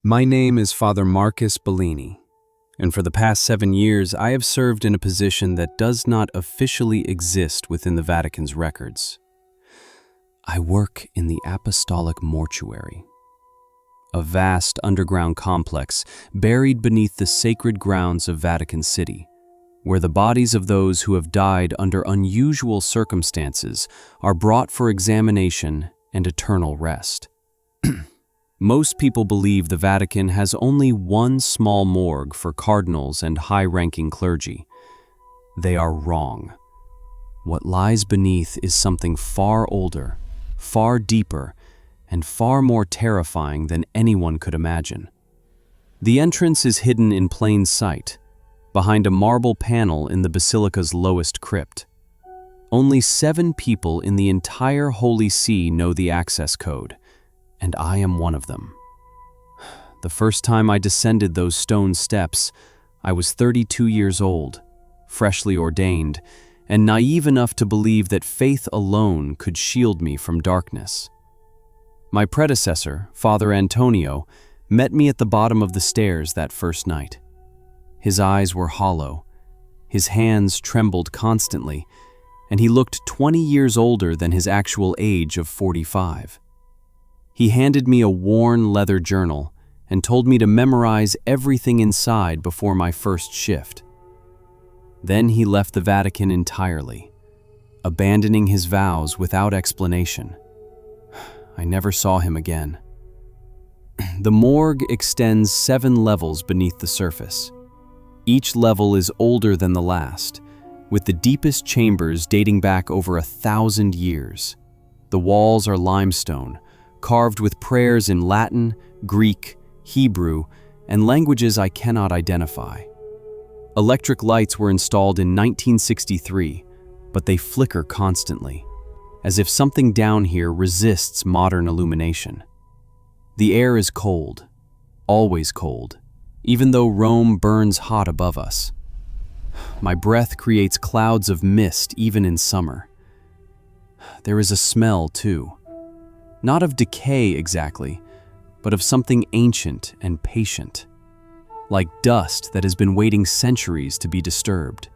My name is Father Marcus Bellini, and for the past 7 years I have served in a position that does not officially exist within the Vatican's records. I work in the Apostolic Mortuary, a vast underground complex buried beneath the sacred grounds of Vatican City, where the bodies of those who have died under unusual circumstances are brought for examination and eternal rest. Most people believe the Vatican has only one small morgue for cardinals and high-ranking clergy. They are wrong. What lies beneath is something far older, far deeper, and far more terrifying than anyone could imagine. The entrance is hidden in plain sight, behind a marble panel in the basilica's lowest crypt. Only 7 people in the entire Holy See know the access code, and I am one of them. The first time I descended those stone steps, I was 32 years old, freshly ordained, and naive enough to believe that faith alone could shield me from darkness. My predecessor, Father Antonio, met me at the bottom of the stairs that first night. His eyes were hollow, his hands trembled constantly, and he looked 20 years older than his actual age of 45. He handed me a worn leather journal and told me to memorize everything inside before my first shift. Then he left the Vatican entirely, abandoning his vows without explanation. I never saw him again. The morgue extends 7 levels beneath the surface. Each level is older than the last, with the deepest chambers dating back over 1,000 years. The walls are limestone, carved with prayers in Latin, Greek, Hebrew, and languages I cannot identify. Electric lights were installed in 1963, but they flicker constantly, as if something down here resists modern illumination. The air is cold, always cold, even though Rome burns hot above us. My breath creates clouds of mist even in summer. There is a smell, too. Not of decay exactly, but of something ancient and patient, like dust that has been waiting centuries to be disturbed.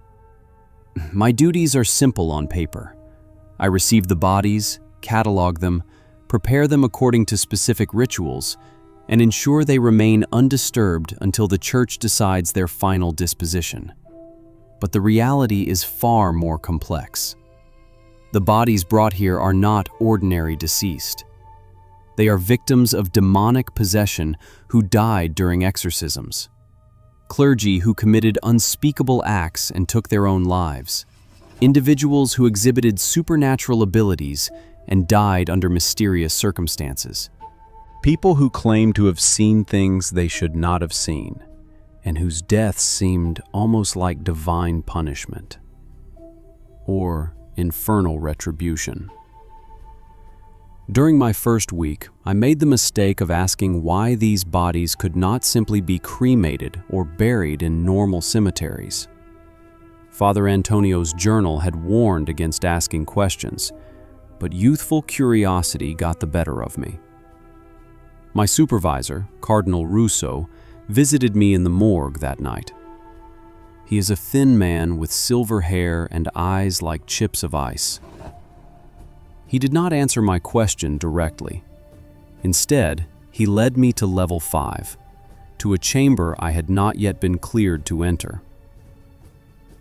My duties are simple on paper. I receive the bodies, catalog them, prepare them according to specific rituals, and ensure they remain undisturbed until the Church decides their final disposition. But the reality is far more complex. The bodies brought here are not ordinary deceased. They are victims of demonic possession who died during exorcisms, clergy who committed unspeakable acts and took their own lives, individuals who exhibited supernatural abilities and died under mysterious circumstances, people who claim to have seen things they should not have seen, and whose deaths seemed almost like divine punishment or infernal retribution. During my first week, I made the mistake of asking why these bodies could not simply be cremated or buried in normal cemeteries. Father Antonio's journal had warned against asking questions, but youthful curiosity got the better of me. My supervisor, Cardinal Russo, visited me in the morgue that night. He is a thin man with silver hair and eyes like chips of ice. He did not answer my question directly. Instead, he led me to level 5, to a chamber I had not yet been cleared to enter.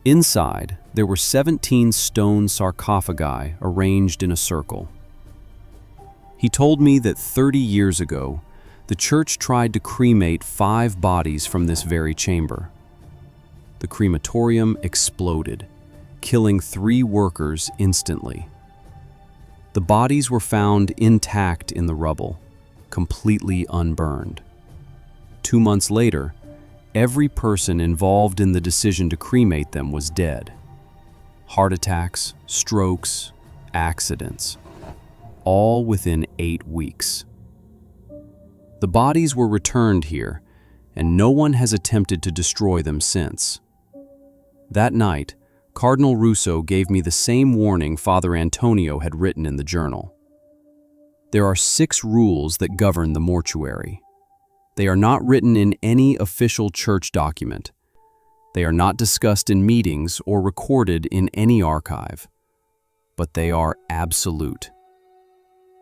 Inside, there were 17 stone sarcophagi arranged in a circle. He told me that 30 years ago, the Church tried to cremate 5 bodies from this very chamber. The crematorium exploded, killing 3 workers instantly. The bodies were found intact in the rubble, completely unburned. 2 months later, every person involved in the decision to cremate them was dead. Heart attacks, strokes, accidents, all within 8 weeks. The bodies were returned here, and no one has attempted to destroy them since. That night, Cardinal Russo gave me the same warning Father Antonio had written in the journal. There are 6 rules that govern the mortuary. They are not written in any official church document. They are not discussed in meetings or recorded in any archive. But they are absolute.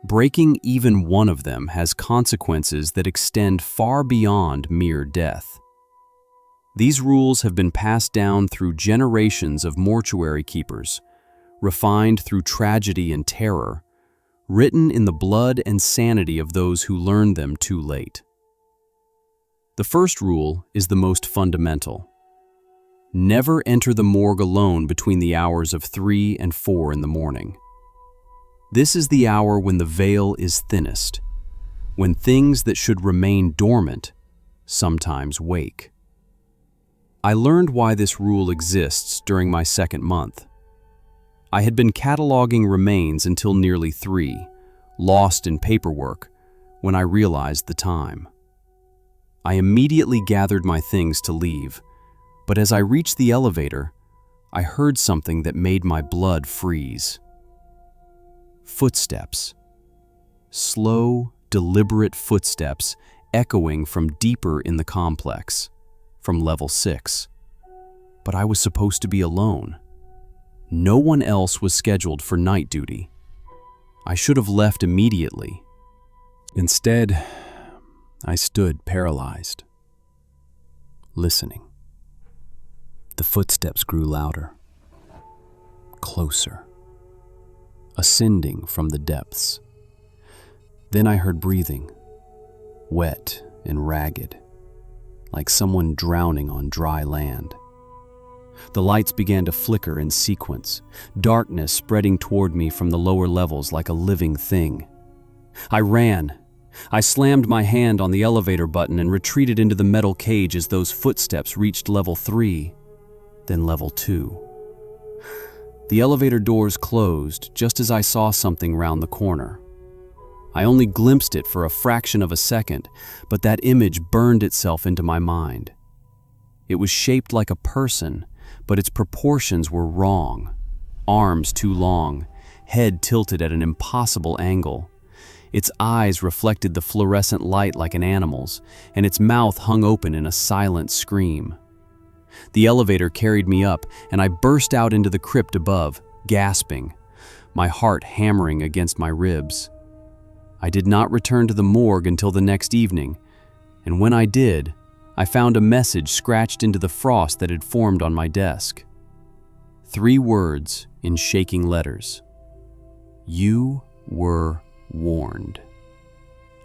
Breaking even one of them has consequences that extend far beyond mere death. These rules have been passed down through generations of mortuary keepers, refined through tragedy and terror, written in the blood and sanity of those who learned them too late. The first rule is the most fundamental. Never enter the morgue alone between the hours of 3 and 4 in the morning. This is the hour when the veil is thinnest, when things that should remain dormant sometimes wake. I learned why this rule exists during my second month. I had been cataloging remains until nearly 3, lost in paperwork, when I realized the time. I immediately gathered my things to leave, but as I reached the elevator, I heard something that made my blood freeze. Footsteps. Slow, deliberate footsteps echoing from deeper in the complex, from level 6. But I was supposed to be alone. No one else was scheduled for night duty. I should have left immediately. Instead, I stood paralyzed, listening. The footsteps grew louder, closer, ascending from the depths. Then I heard breathing, wet and ragged, like someone drowning on dry land. The lights began to flicker in sequence, darkness spreading toward me from the lower levels like a living thing. I ran. I slammed my hand on the elevator button and retreated into the metal cage as those footsteps reached level 3, then level 2. The elevator doors closed just as I saw something round the corner. I only glimpsed it for a fraction of a second, but that image burned itself into my mind. It was shaped like a person, but its proportions were wrong. Arms too long, head tilted at an impossible angle. Its eyes reflected the fluorescent light like an animal's, and its mouth hung open in a silent scream. The elevator carried me up, and I burst out into the crypt above, gasping, my heart hammering against my ribs. I did not return to the morgue until the next evening, and when I did, I found a message scratched into the frost that had formed on my desk. 3 words in shaking letters. You were warned.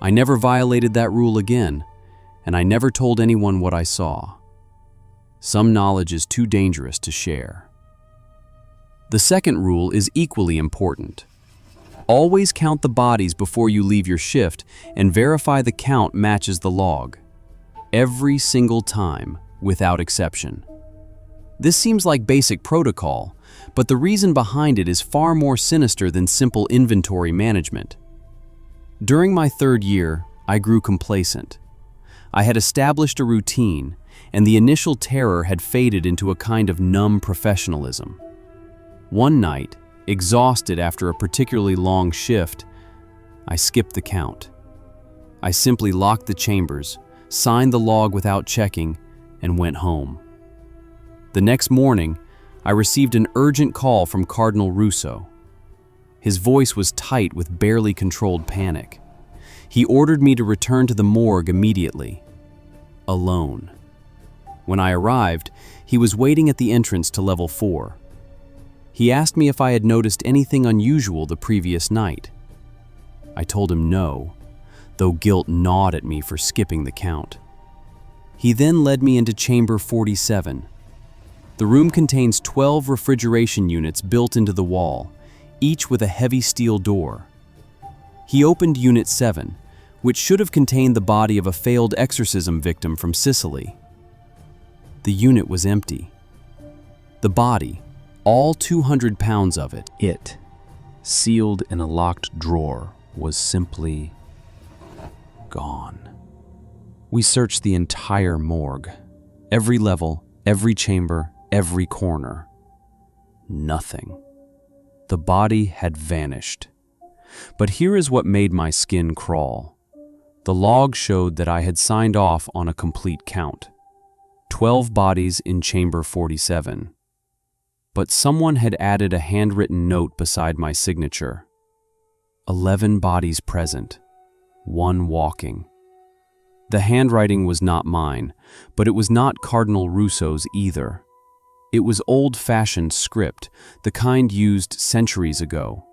I never violated that rule again, and I never told anyone what I saw. Some knowledge is too dangerous to share. The second rule is equally important. Always count the bodies before you leave your shift and verify the count matches the log. Every single time, without exception. This seems like basic protocol, but the reason behind it is far more sinister than simple inventory management. During my 3rd year, I grew complacent. I had established a routine, and the initial terror had faded into a kind of numb professionalism. One night, exhausted after a particularly long shift, I skipped the count. I simply locked the chambers, signed the log without checking, and went home. The next morning, I received an urgent call from Cardinal Russo. His voice was tight with barely controlled panic. He ordered me to return to the morgue immediately, alone. When I arrived, he was waiting at the entrance to level 4. He asked me if I had noticed anything unusual the previous night. I told him no, though guilt gnawed at me for skipping the count. He then led me into chamber 47. The room contains 12 refrigeration units built into the wall, each with a heavy steel door. He opened Unit 7, which should have contained the body of a failed exorcism victim from Sicily. The unit was empty. The body, all 200 pounds of it, sealed in a locked drawer, was simply gone. We searched the entire morgue, every level, every chamber, every corner. Nothing. The body had vanished. But here is what made my skin crawl. The log showed that I had signed off on a complete count. 12 bodies in chamber 47. But someone had added a handwritten note beside my signature. 11 bodies present, 1 walking. The handwriting was not mine, but it was not Cardinal Russo's either. It was old-fashioned script, the kind used centuries ago.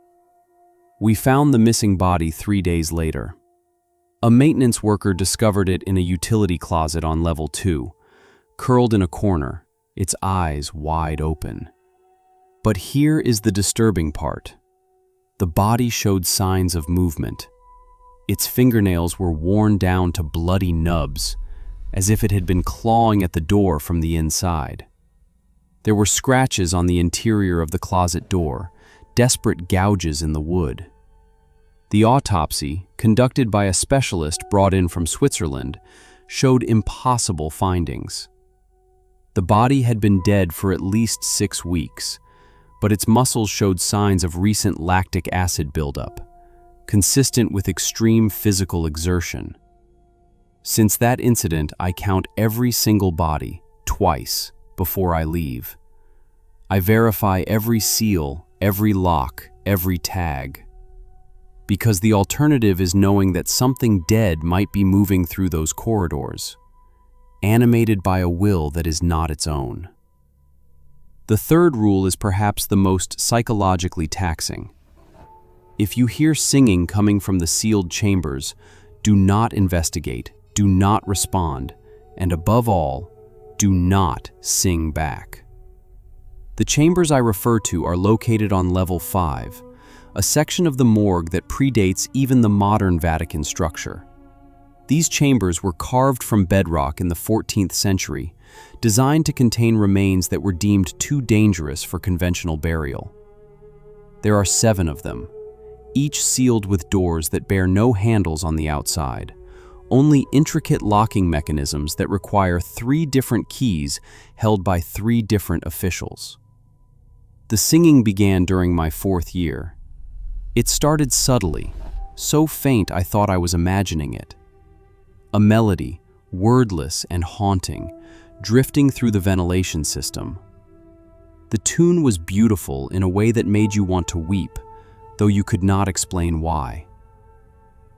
We found the missing body 3 days later. A maintenance worker discovered it in a utility closet on level 2, curled in a corner, its eyes wide open. But here is the disturbing part. The body showed signs of movement. Its fingernails were worn down to bloody nubs, as if it had been clawing at the door from the inside. There were scratches on the interior of the closet door, desperate gouges in the wood. The autopsy, conducted by a specialist brought in from Switzerland, showed impossible findings. The body had been dead for at least 6 weeks, but its muscles showed signs of recent lactic acid buildup, consistent with extreme physical exertion. Since that incident, I count every single body, twice, before I leave. I verify every seal, every lock, every tag. Because the alternative is knowing that something dead might be moving through those corridors, animated by a will that is not its own. The third rule is perhaps the most psychologically taxing. If you hear singing coming from the sealed chambers, do not investigate, do not respond, and above all, do not sing back. The chambers I refer to are located on level 5, a section of the morgue that predates even the modern Vatican structure. These chambers were carved from bedrock in the 14th century, designed to contain remains that were deemed too dangerous for conventional burial. There are 7 of them, each sealed with doors that bear no handles on the outside, only intricate locking mechanisms that require 3 different keys held by 3 different officials. The singing began during my 4th year. It started subtly, so faint I thought I was imagining it. A melody, wordless and haunting, drifting through the ventilation system. The tune was beautiful in a way that made you want to weep, though you could not explain why.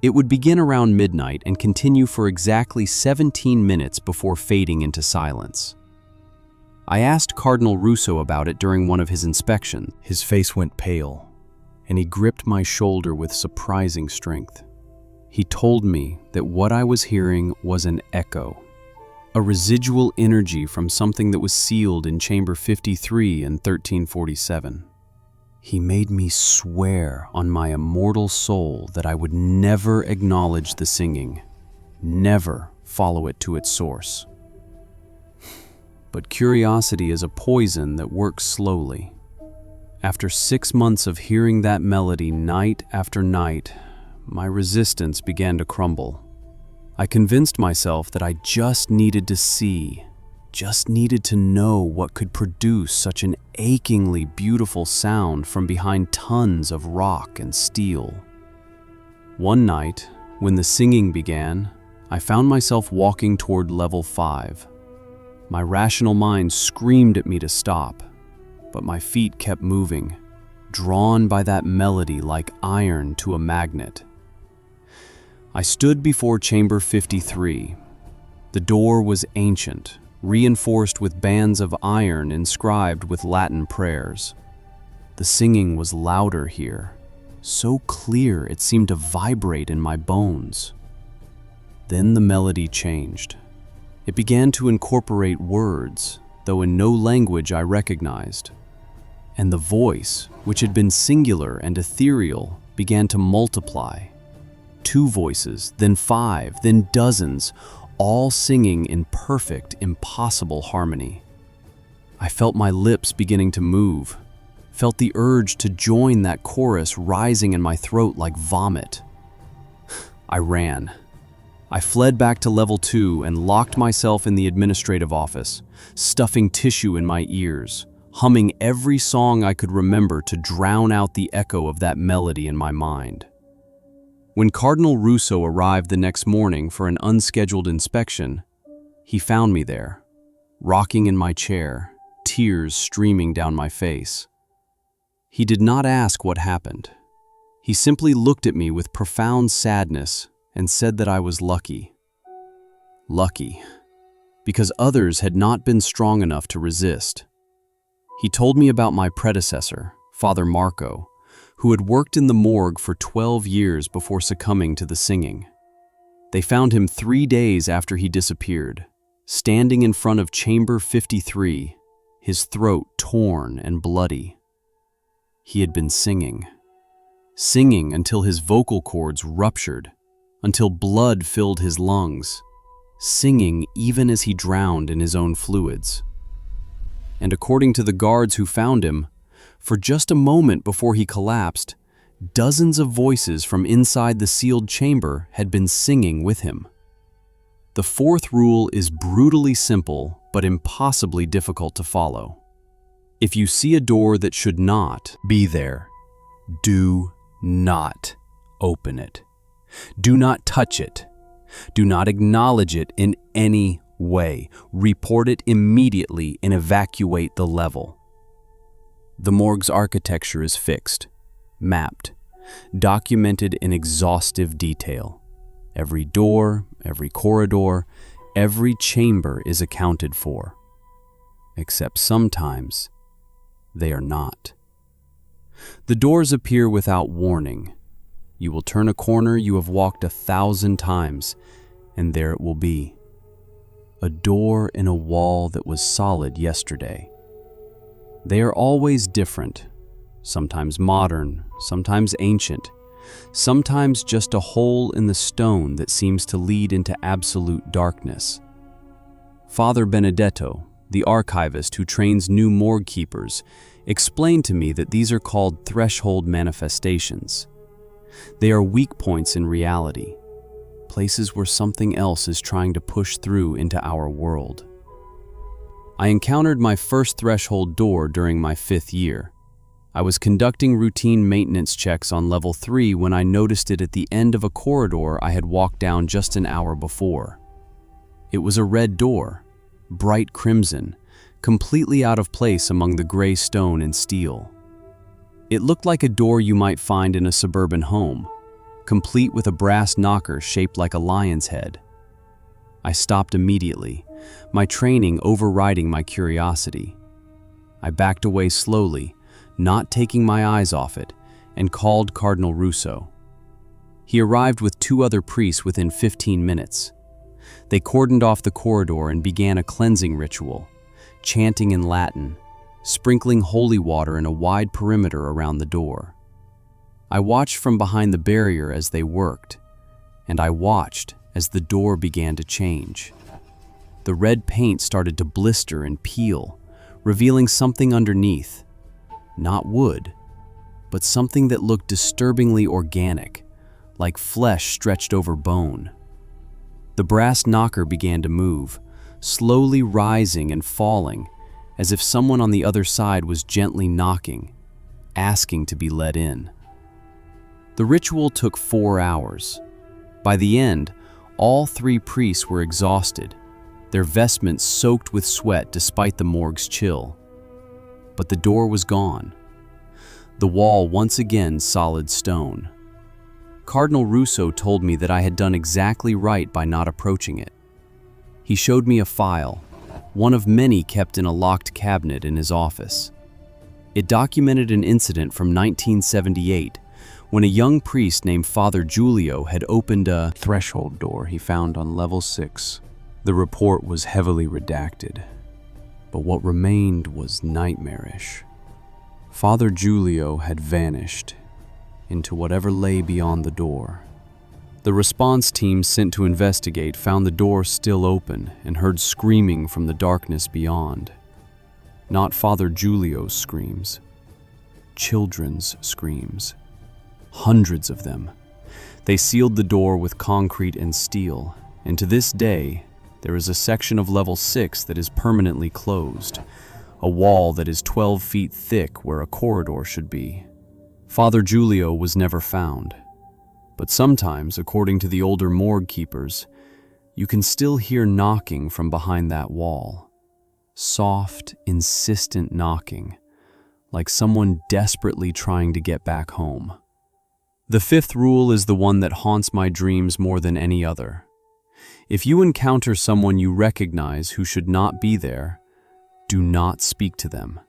It would begin around midnight and continue for exactly 17 minutes before fading into silence. I asked Cardinal Russo about it during one of his inspections. His face went pale, and he gripped my shoulder with surprising strength. He told me that what I was hearing was an echo, a residual energy from something that was sealed in chamber 53 in 1347. He made me swear on my immortal soul that I would never acknowledge the singing, never follow it to its source. But curiosity is a poison that works slowly. After 6 months of hearing that melody night after night, my resistance began to crumble. I convinced myself that I just needed to see, just needed to know what could produce such an achingly beautiful sound from behind tons of rock and steel. One night, when the singing began, I found myself walking toward level 5. My rational mind screamed at me to stop, but my feet kept moving, drawn by that melody like iron to a magnet. I stood before chamber 53. The door was ancient, reinforced with bands of iron inscribed with Latin prayers. The singing was louder here, so clear it seemed to vibrate in my bones. Then the melody changed. It began to incorporate words, though in no language I recognized. And the voice, which had been singular and ethereal, began to multiply. 2 voices, then 5, then dozens, all singing in perfect, impossible harmony. I felt my lips beginning to move, felt the urge to join that chorus rising in my throat like vomit. I ran. I fled back to level 2 and locked myself in the administrative office, stuffing tissue in my ears, humming every song I could remember to drown out the echo of that melody in my mind. When Cardinal Russo arrived the next morning for an unscheduled inspection, he found me there, rocking in my chair, tears streaming down my face. He did not ask what happened. He simply looked at me with profound sadness and said that I was lucky. Lucky, because others had not been strong enough to resist. He told me about my predecessor, Father Marco, who had worked in the morgue for 12 years before succumbing to the singing. They found him 3 days after he disappeared, standing in front of Chamber 53, his throat torn and bloody. He had been singing until his vocal cords ruptured, until blood filled his lungs, singing even as he drowned in his own fluids. And according to the guards who found him, for just a moment before he collapsed, dozens of voices from inside the sealed chamber had been singing with him. The fourth rule is brutally simple but impossibly difficult to follow. If you see a door that should not be there, do not open it. Do not touch it. Do not acknowledge it in any way. Report it immediately and evacuate the level. The morgue's architecture is fixed, mapped, documented in exhaustive detail. Every door, every corridor, every chamber is accounted for. Except sometimes they are not. The doors appear without warning. You will turn a corner you have walked 1,000 times, and there it will be. A door in a wall that was solid yesterday. They are always different, sometimes modern, sometimes ancient, sometimes just a hole in the stone that seems to lead into absolute darkness. Father Benedetto, the archivist who trains new morgue keepers, explained to me that these are called threshold manifestations. They are weak points in reality, places where something else is trying to push through into our world. I encountered my first threshold door during my 5th year. I was conducting routine maintenance checks on level 3 when I noticed it at the end of a corridor I had walked down just an hour before. It was a red door, bright crimson, completely out of place among the gray stone and steel. It looked like a door you might find in a suburban home, complete with a brass knocker shaped like a lion's head. I stopped immediately, my training overriding my curiosity. I backed away slowly, not taking my eyes off it, and called Cardinal Russo. He arrived with 2 other priests within 15 minutes. They cordoned off the corridor and began a cleansing ritual, chanting in Latin, sprinkling holy water in a wide perimeter around the door. I watched from behind the barrier as they worked, and I watched as the door began to change. The red paint started to blister and peel, revealing something underneath. Not wood, but something that looked disturbingly organic, like flesh stretched over bone. The brass knocker began to move, slowly rising and falling, as if someone on the other side was gently knocking, asking to be let in. The ritual took 4 hours. By the end, all 3 priests were exhausted, their vestments soaked with sweat despite the morgue's chill. But the door was gone. The wall once again solid stone. Cardinal Russo told me that I had done exactly right by not approaching it. He showed me a file, one of many kept in a locked cabinet in his office. It documented an incident from 1978 when a young priest named Father Giulio had opened a threshold door he found on level 6. The report was heavily redacted, but what remained was nightmarish. Father Giulio had vanished into whatever lay beyond the door. The response team sent to investigate found the door still open and heard screaming from the darkness beyond. Not Father Giulio's screams, children's screams. Hundreds of them. They sealed the door with concrete and steel, and to this day, there is a section of level 6 that is permanently closed, a wall that is 12 feet thick where a corridor should be. Father Giulio was never found. But sometimes, according to the older morgue keepers, you can still hear knocking from behind that wall. Soft, insistent knocking, like someone desperately trying to get back home. The fifth rule is the one that haunts my dreams more than any other. If you encounter someone you recognize who should not be there, do not speak to them.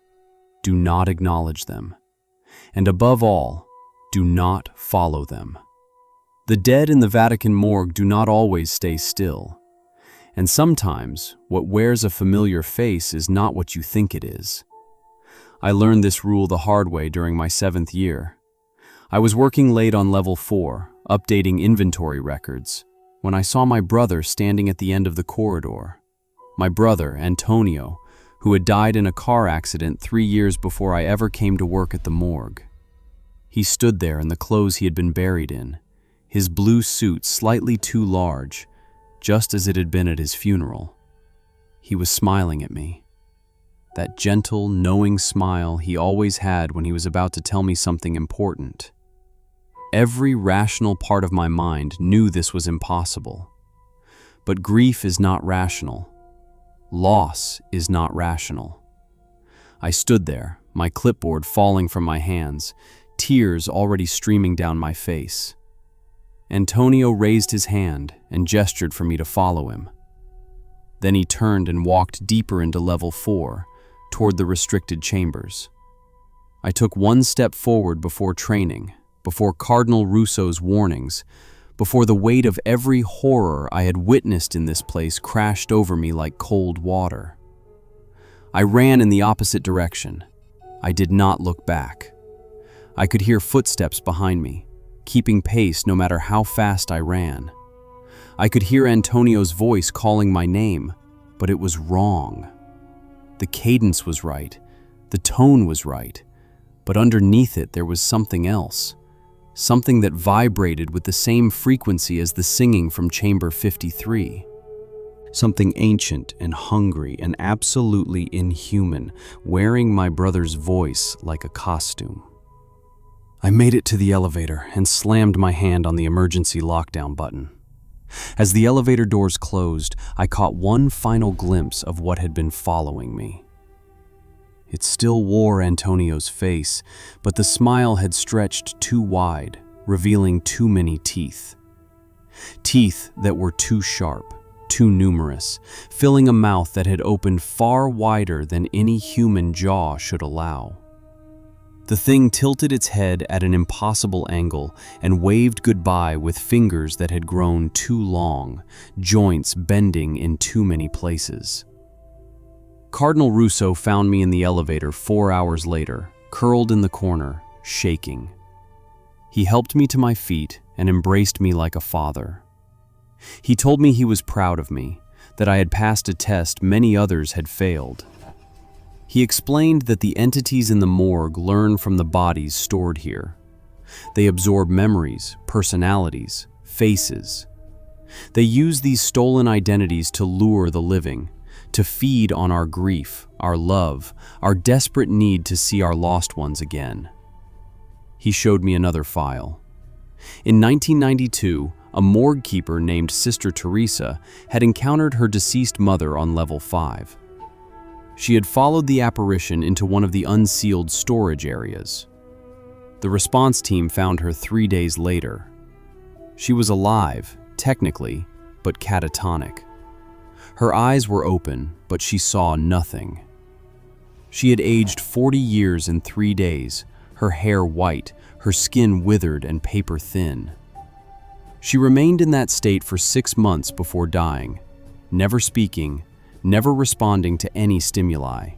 Do not acknowledge them. And above all, do not follow them. The dead in the Vatican morgue do not always stay still. And sometimes, what wears a familiar face is not what you think it is. I learned this rule the hard way during my 7th year. I was working late on level 4, updating inventory records, when I saw my brother standing at the end of the corridor. My brother, Antonio, who had died in a car accident 3 years before I ever came to work at the morgue. He stood there in the clothes he had been buried in, his blue suit slightly too large, just as it had been at his funeral. He was smiling at me. That gentle, knowing smile he always had when he was about to tell me something important. Every rational part of my mind knew this was impossible. But grief is not rational. Loss is not rational. I stood there, my clipboard falling from my hands, tears already streaming down my face. Antonio raised his hand and gestured for me to follow him. Then he turned and walked deeper into level 4, toward the restricted chambers. I took one step forward before training, before Cardinal Russo's warnings, before the weight of every horror I had witnessed in this place crashed over me like cold water. I ran in the opposite direction. I did not look back. I could hear footsteps behind me, keeping pace no matter how fast I ran. I could hear Antonio's voice calling my name, but it was wrong. The cadence was right, the tone was right, but underneath it there was something else, something that vibrated with the same frequency as the singing from Chamber 53. Something ancient and hungry and absolutely inhuman, wearing my brother's voice like a costume. I made it to the elevator and slammed my hand on the emergency lockdown button. As the elevator doors closed, I caught one final glimpse of what had been following me. It still wore Antonio's face, but the smile had stretched too wide, revealing too many teeth. Teeth that were too sharp, too numerous, filling a mouth that had opened far wider than any human jaw should allow. The thing tilted its head at an impossible angle and waved goodbye with fingers that had grown too long, joints bending in too many places. Cardinal Russo found me in the elevator 4 hours later, curled in the corner, shaking. He helped me to my feet and embraced me like a father. He told me he was proud of me, that I had passed a test many others had failed. He explained that the entities in the morgue learn from the bodies stored here. They absorb memories, personalities, faces. They use these stolen identities to lure the living, to feed on our grief, our love, our desperate need to see our lost ones again. He showed me another file. In 1992, a morgue keeper named Sister Teresa had encountered her deceased mother on level 5. She had followed the apparition into one of the unsealed storage areas. The response team found her 3 days later. She was alive, technically, but catatonic. Her eyes were open, but she saw nothing. She had aged 40 years in 3 days, her hair white, her skin withered and paper thin. She remained in that state for 6 months before dying, never speaking, never responding to any stimuli.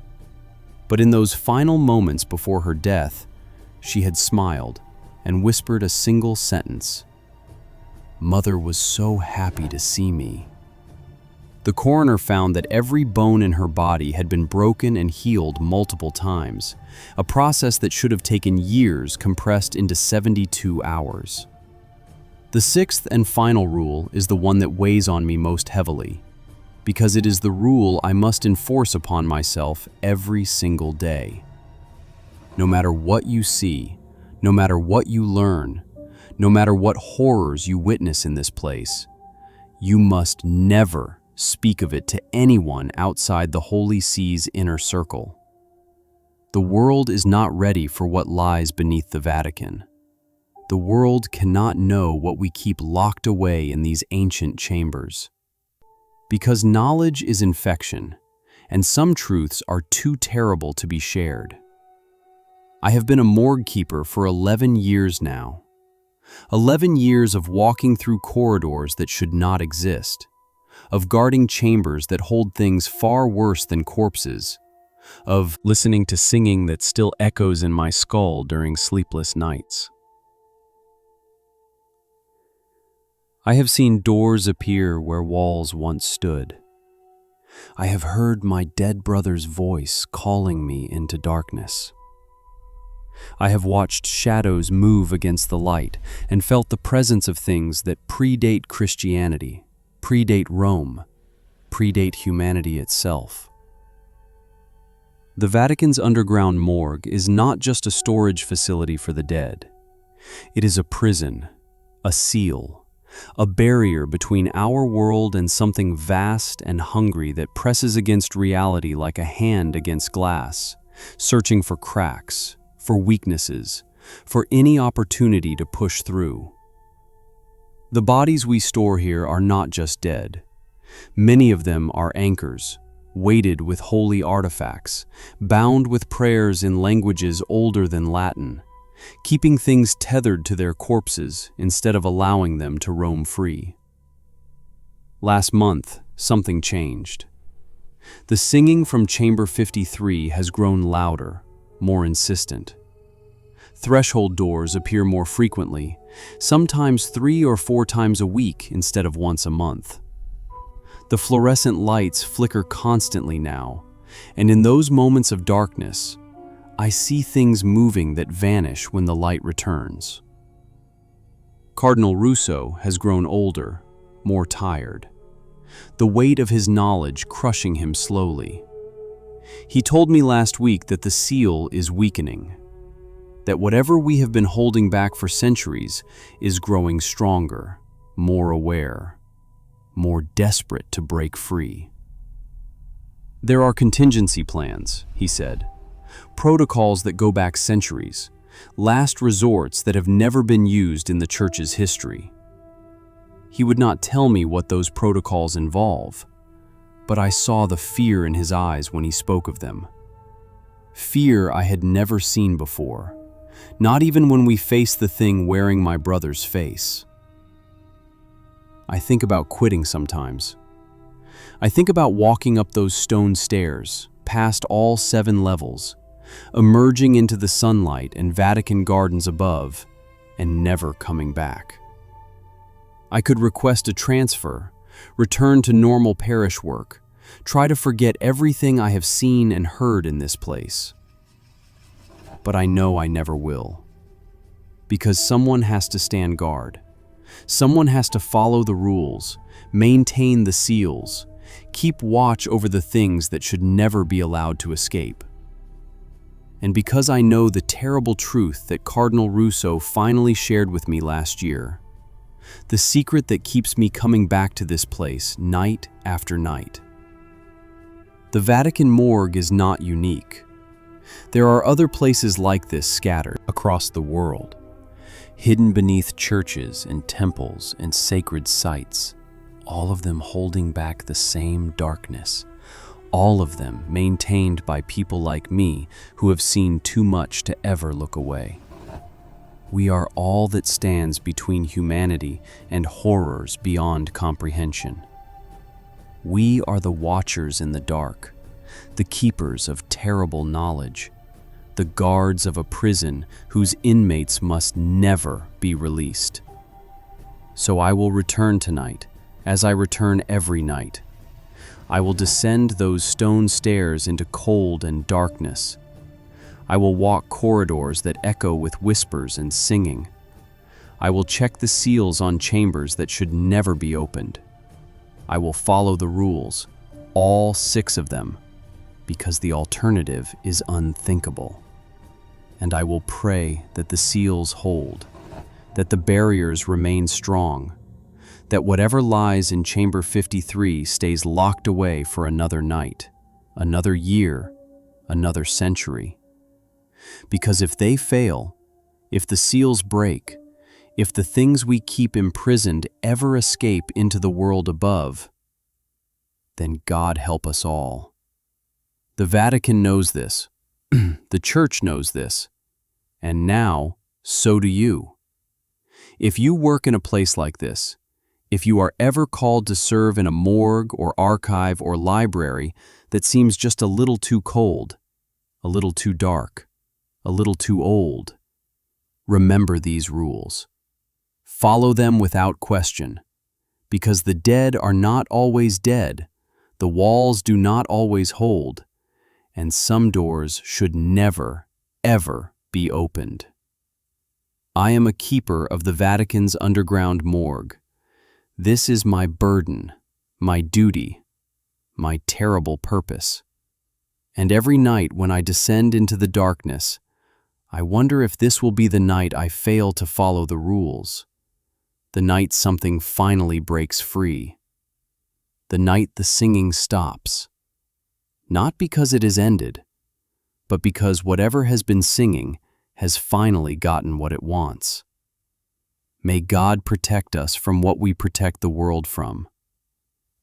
But in those final moments before her death, she had smiled and whispered a single sentence. "Mother was so happy to see me." The coroner found that every bone in her body had been broken and healed multiple times, a process that should have taken years compressed into 72 hours. The sixth and final rule is the one that weighs on me most heavily, because it is the rule I must enforce upon myself every single day. No matter what you see, no matter what you learn, No matter what horrors you witness in this place, you must never speak of it to anyone outside the Holy See's inner circle. The world is not ready for what lies beneath the Vatican. The world cannot know what we keep locked away in these ancient chambers. Because knowledge is infection, and some truths are too terrible to be shared. I have been a morgue keeper for 11 years now. 11 years of walking through corridors that should not exist, of guarding chambers that hold things far worse than corpses, of listening to singing that still echoes in my skull during sleepless nights. I have seen doors appear where walls once stood. I have heard my dead brother's voice calling me into darkness. I have watched shadows move against the light and felt the presence of things that predate Christianity, predate Rome, predate humanity itself. The Vatican's underground morgue is not just a storage facility for the dead. It is a prison, a seal, a barrier between our world and something vast and hungry that presses against reality like a hand against glass, searching for cracks, for weaknesses, for any opportunity to push through. The bodies we store here are not just dead. Many of them are anchors, weighted with holy artifacts, bound with prayers in languages older than Latin, keeping things tethered to their corpses instead of allowing them to roam free. Last month, something changed. The singing from Chamber 53 has grown louder, more insistent. Threshold doors appear more frequently, sometimes 3 or 4 times a week instead of once a month. The fluorescent lights flicker constantly now, and in those moments of darkness, I see things moving that vanish when the light returns. Cardinal Russo has grown older, more tired, the weight of his knowledge crushing him slowly. He told me last week that the seal is weakening, that whatever we have been holding back for centuries is growing stronger, more aware, more desperate to break free. There are contingency plans, he said. Protocols that go back centuries, last resorts that have never been used in the Church's history. He would not tell me what those protocols involve, but I saw the fear in his eyes when he spoke of them. Fear I had never seen before, not even when we faced the thing wearing my brother's face. I think about quitting sometimes. I think about walking up those stone stairs, past all 7 levels, emerging into the sunlight and Vatican gardens above, and never coming back. I could request a transfer, return to normal parish work, try to forget everything I have seen and heard in this place. But I know I never will. Because someone has to stand guard. Someone has to follow the rules, maintain the seals, keep watch over the things that should never be allowed to escape. And because I know the terrible truth that Cardinal Russo finally shared with me last year, the secret that keeps me coming back to this place night after night. The Vatican morgue is not unique. There are other places like this scattered across the world, hidden beneath churches and temples and sacred sites, all of them holding back the same darkness, all of them maintained by people like me who have seen too much to ever look away. We are all that stands between humanity and horrors beyond comprehension. We are the watchers in the dark, the keepers of terrible knowledge, the guards of a prison whose inmates must never be released. So I will return tonight, as I return every night. I will descend those stone stairs into cold and darkness. I will walk corridors that echo with whispers and singing. I will check the seals on chambers that should never be opened. I will follow the rules, all 6 of them, because the alternative is unthinkable. And I will pray that the seals hold, that the barriers remain strong, that whatever lies in Chamber 53 stays locked away for another night, another year, another century. Because if they fail, if the seals break, if the things we keep imprisoned ever escape into the world above, then God help us all. The Vatican knows this, the Church knows this, and now so do you. If you work in a place like this, if you are ever called to serve in a morgue or archive or library that seems just a little too cold, a little too dark, a little too old, remember these rules. Follow them without question, because the dead are not always dead, the walls do not always hold, and some doors should never, ever be opened. I am a keeper of the Vatican's underground morgue. This is my burden, my duty, my terrible purpose. And every night when I descend into the darkness, I wonder if this will be the night I fail to follow the rules, the night something finally breaks free, the night the singing stops, not because it has ended, but because whatever has been singing has finally gotten what it wants. May God protect us from what we protect the world from,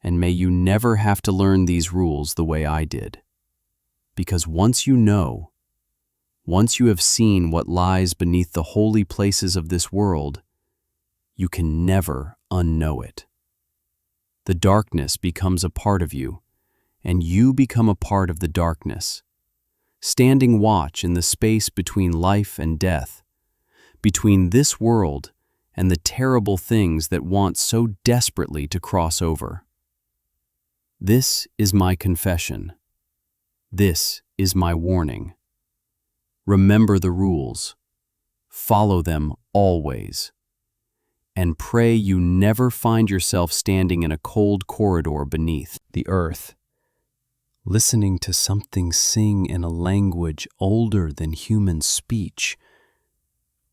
and may you never have to learn these rules the way I did. Because once you know, once you have seen what lies beneath the holy places of this world, you can never unknow it. The darkness becomes a part of you, and you become a part of the darkness, standing watch in the space between life and death, between this world and the terrible things that want so desperately to cross over. This is my confession. This is my warning. Remember the rules. Follow them always. And pray you never find yourself standing in a cold corridor beneath the earth, listening to something sing in a language older than human speech,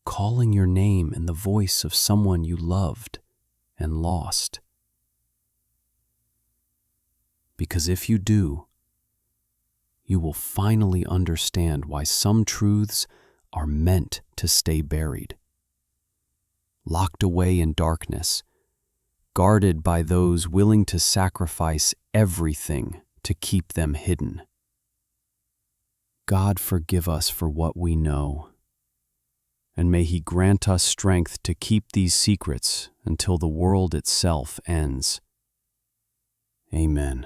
calling your name in the voice of someone you loved and lost. Because if you do, you will finally understand why some truths are meant to stay buried, locked away in darkness, guarded by those willing to sacrifice everything to keep them hidden. God forgive us for what we know, and may He grant us strength to keep these secrets until the world itself ends. Amen.